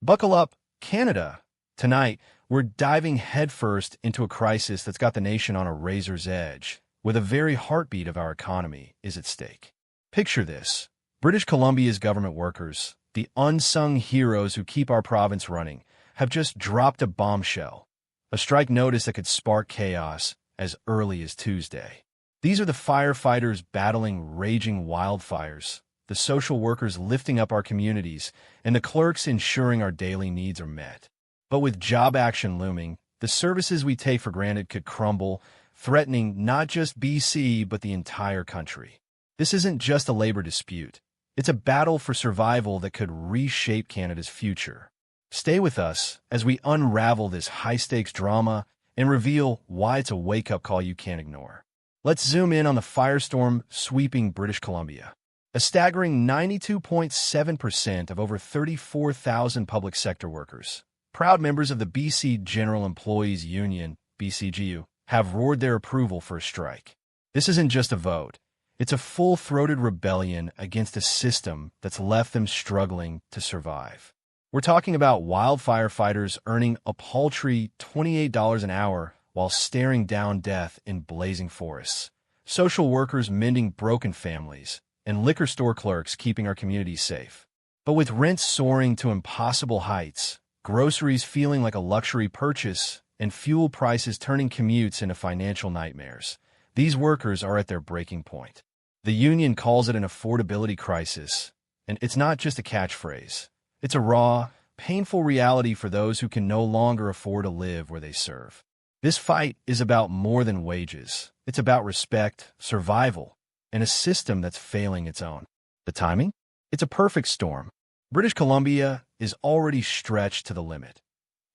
Buckle up, Canada. Tonight, we're diving headfirst into a crisis that's got the nation on a razor's edge, where the very heartbeat of our economy is at stake. Picture this. British Columbia's government workers, the unsung heroes who keep our province running, have just dropped a bombshell. A strike notice that could spark chaos as early as Tuesday. These are the firefighters battling raging wildfires, the social workers lifting up our communities, and the clerks ensuring our daily needs are met. But with job action looming, the services we take for granted could crumble, threatening not just BC but the entire country. This isn't just a labor dispute. It's a battle for survival that could reshape Canada's future. Stay with us as we unravel this high-stakes drama and reveal why it's a wake-up call you can't ignore. Let's zoom in on the firestorm sweeping British Columbia. A staggering 92.7% of over 34,000 public sector workers, proud members of the BC General Employees Union, BCGU, have roared their approval for a strike. This isn't just a vote. It's a full-throated rebellion against a system that's left them struggling to survive. We're talking about wildfire fighters earning a paltry $28 an hour while staring down death in blazing forests, social workers mending broken families, and liquor store clerks keeping our communities safe. But with rents soaring to impossible heights, groceries feeling like a luxury purchase, and fuel prices turning commutes into financial nightmares, these workers are at their breaking point. The union calls it an affordability crisis, and it's not just a catchphrase. It's a raw, painful reality for those who can no longer afford to live where they serve. This fight is about more than wages. It's about respect, survival, and a system that's failing its own. The timing? It's a perfect storm. British Columbia is already stretched to the limit.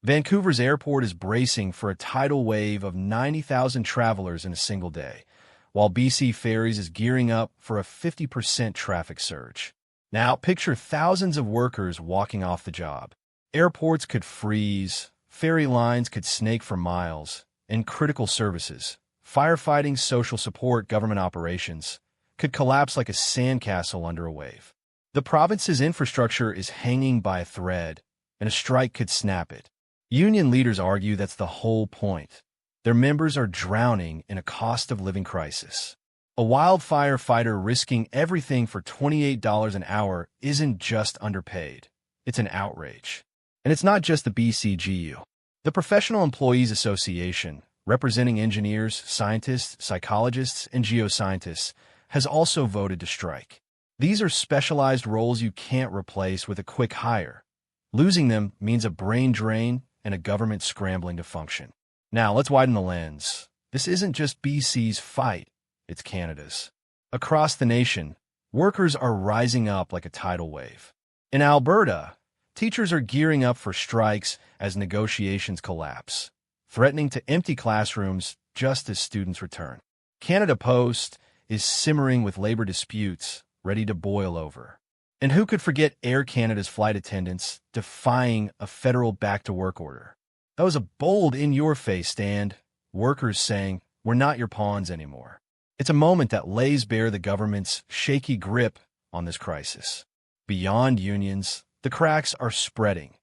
Vancouver's airport is bracing for a tidal wave of 90,000 travelers in a single day, while BC Ferries is gearing up for a 50% traffic surge. Now, picture thousands of workers walking off the job. Airports could freeze, ferry lines could snake for miles, and critical services, firefighting, social support, government operations, could collapse like a sandcastle under a wave. The province's infrastructure is hanging by a thread, and a strike could snap it. Union leaders argue that's the whole point. Their members are drowning in a cost-of-living crisis. A wildfire fighter risking everything for $28 an hour isn't just underpaid. It's an outrage. And it's not just the BCGU. The Professional Employees Association, representing engineers, scientists, psychologists, and geoscientists, has also voted to strike. These are specialized roles you can't replace with a quick hire. Losing them means a brain drain and a government scrambling to function. Now, let's widen the lens. This isn't just BC's fight. It's Canada's. Across the nation, workers are rising up like a tidal wave. In Alberta, teachers are gearing up for strikes as negotiations collapse, threatening to empty classrooms just as students return. Canada Post is simmering with labor disputes, ready to boil over. And who could forget Air Canada's flight attendants defying a federal back-to-work order? That was a bold, in-your-face stand, workers saying, "We're not your pawns anymore." It's a moment that lays bare the government's shaky grip on this crisis. Beyond unions, the cracks are spreading.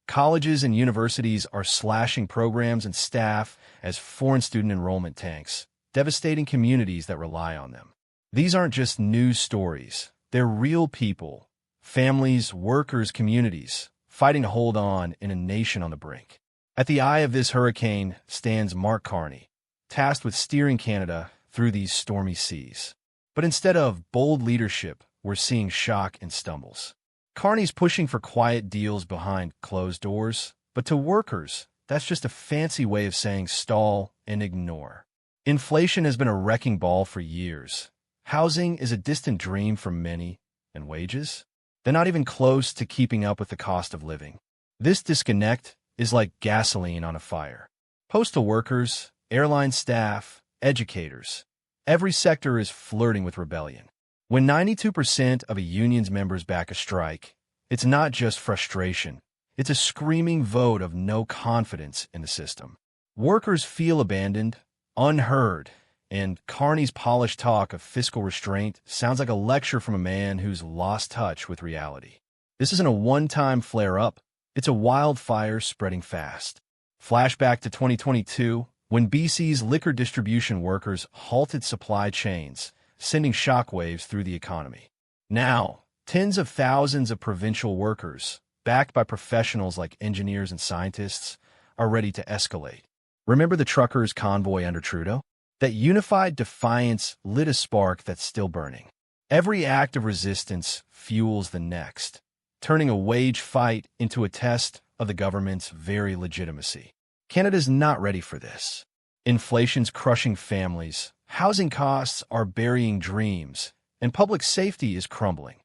Colleges and universities are slashing programs and staff as foreign student enrollment tanks, devastating communities that rely on them. These aren't just news stories. They're real people, families, workers, communities, fighting to hold on in a nation on the brink. At the eye of this hurricane stands Mark Carney, tasked with steering Canada through these stormy seas. But instead of bold leadership, we're seeing shock and stumbles. Carney's pushing for quiet deals behind closed doors, but to workers, that's just a fancy way of saying stall and ignore. Inflation has been a wrecking ball for years. Housing is a distant dream for many, and wages? They're not even close to keeping up with the cost of living. This disconnect is like gasoline on a fire. Postal workers, airline staff, educators, every sector is flirting with rebellion. When 92% of a union's members back a strike, it's not just frustration. It's a screaming vote of no confidence in the system. Workers feel abandoned, unheard, and Carney's polished talk of fiscal restraint sounds like a lecture from a man who's lost touch with reality. This isn't a one-time flare-up. It's a wildfire spreading fast. Flashback to 2022, when BC's liquor distribution workers halted supply chains, sending shockwaves through the economy. Now, tens of thousands of provincial workers, backed by professionals like engineers and scientists, are ready to escalate. Remember the truckers' convoy under Trudeau? That unified defiance lit a spark that's still burning. Every act of resistance fuels the next, turning a wage fight into a test of the government's very legitimacy. Canada's not ready for this. Inflation's crushing families, housing costs are burying dreams, and public safety is crumbling.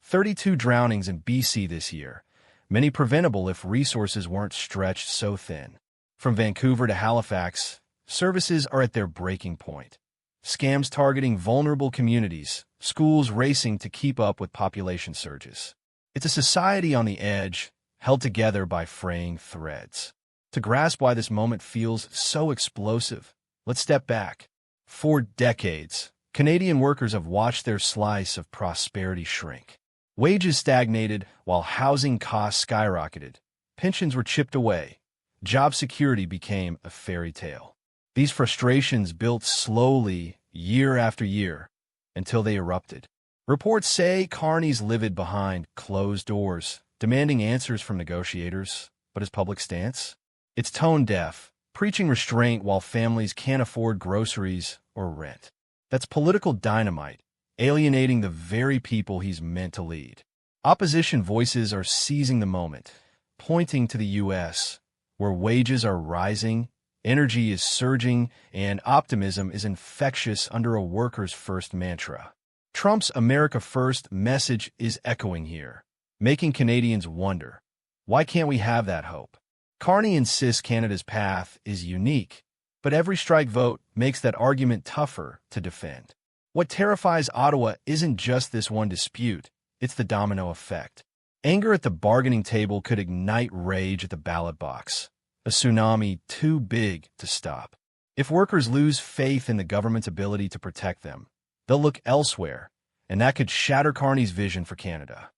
32 drownings in BC this year, many preventable if resources weren't stretched so thin. From Vancouver to Halifax, services are at their breaking point. Scams targeting vulnerable communities, schools racing to keep up with population surges. It's a society on the edge, held together by fraying threads. To grasp why this moment feels so explosive, let's step back. For decades, Canadian workers have watched their slice of prosperity shrink. Wages stagnated while housing costs skyrocketed. Pensions were chipped away. Job security became a fairy tale. These frustrations built slowly, year after year, until they erupted. Reports say Carney's livid behind closed doors, demanding answers from negotiators, but his public stance? It's tone-deaf, preaching restraint while families can't afford groceries or rent. That's political dynamite, alienating the very people he's meant to lead. Opposition voices are seizing the moment, pointing to the U.S., where wages are rising, energy is surging, and optimism is infectious under a workers' first mantra. Trump's America First message is echoing here, making Canadians wonder, why can't we have that hope? Carney insists Canada's path is unique, but every strike vote makes that argument tougher to defend. What terrifies Ottawa isn't just this one dispute, it's the domino effect. Anger at the bargaining table could ignite rage at the ballot box, a tsunami too big to stop. If workers lose faith in the government's ability to protect them, they'll look elsewhere, and that could shatter Carney's vision for Canada.